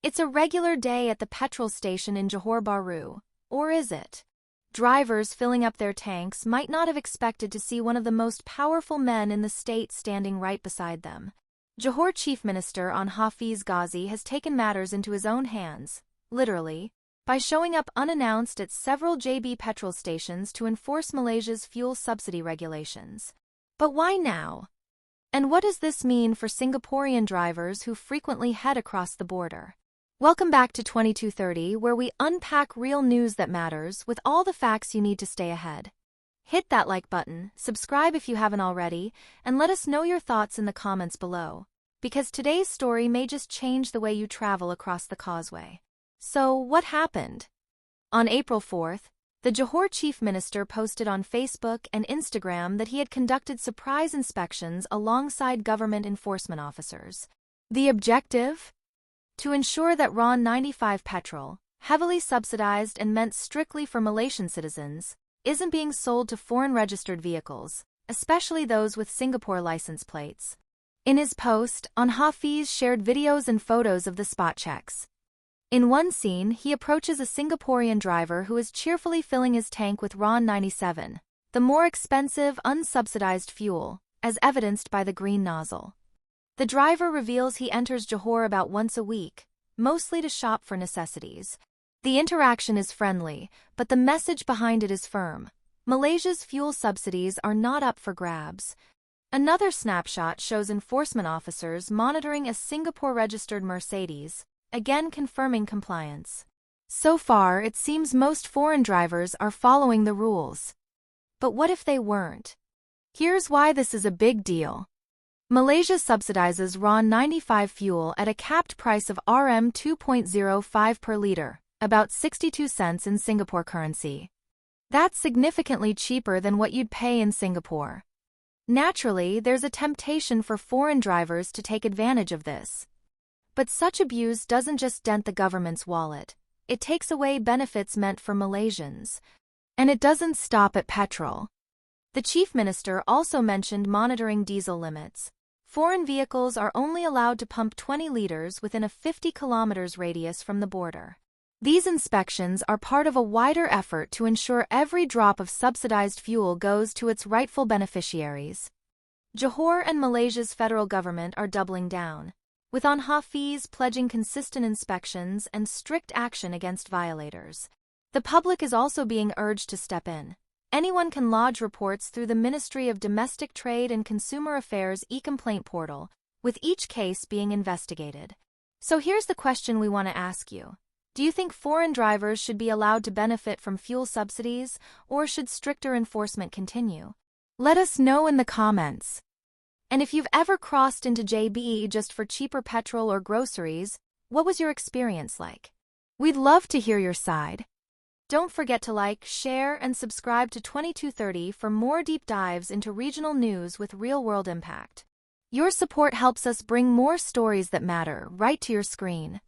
It's a regular day at the petrol station in Johor Bahru, or is it? Drivers filling up their tanks might not have expected to see one of the most powerful men in the state standing right beside them. Johor Chief Minister Hafiz has taken matters into his own hands, literally, by showing up unannounced at several JB petrol stations to enforce Malaysia's fuel subsidy regulations. But why now? And what does this mean for Singaporean drivers who frequently head across the border? Welcome back to 2230, where we unpack real news that matters with all the facts you need to stay ahead. Hit that like button, subscribe if you haven't already, and let us know your thoughts in the comments below, because today's story may just change the way you travel across the causeway. So, what happened? On April 4th, the Johor Chief Minister posted on Facebook and Instagram that he had conducted surprise inspections alongside government enforcement officers. The objective? To ensure that RON95 petrol, heavily subsidized and meant strictly for Malaysian citizens, isn't being sold to foreign-registered vehicles, especially those with Singapore license plates. In his post, Hafiz shared videos and photos of the spot checks. In one scene, he approaches a Singaporean driver who is cheerfully filling his tank with RON97, the more expensive, unsubsidized fuel, as evidenced by the green nozzle. The driver reveals he enters Johor about once a week, mostly to shop for necessities. The interaction is friendly, but the message behind it is firm. Malaysia's fuel subsidies are not up for grabs. Another snapshot shows enforcement officers monitoring a Singapore-registered Mercedes, again confirming compliance. So far, it seems most foreign drivers are following the rules. But what if they weren't? Here's why this is a big deal. Malaysia subsidizes RON95 fuel at a capped price of RM2.05 per litre, about 62 cents in Singapore currency. That's significantly cheaper than what you'd pay in Singapore. Naturally, there's a temptation for foreign drivers to take advantage of this. But such abuse doesn't just dent the government's wallet, it takes away benefits meant for Malaysians. And it doesn't stop at petrol. The Chief Minister also mentioned monitoring diesel limits. Foreign vehicles are only allowed to pump 20 litres within a 50 kilometers radius from the border. These inspections are part of a wider effort to ensure every drop of subsidized fuel goes to its rightful beneficiaries. Johor and Malaysia's federal government are doubling down, with Hafiz pledging consistent inspections and strict action against violators. The public is also being urged to step in. Anyone can lodge reports through the Ministry of Domestic Trade and Consumer Affairs e-complaint portal, with each case being investigated. So here's the question we want to ask you. Do you think foreign drivers should be allowed to benefit from fuel subsidies, or should stricter enforcement continue? Let us know in the comments. And if you've ever crossed into JB just for cheaper petrol or groceries, what was your experience like? We'd love to hear your side. Don't forget to like, share, and subscribe to 2230 for more deep dives into regional news with real-world impact. Your support helps us bring more stories that matter right to your screen.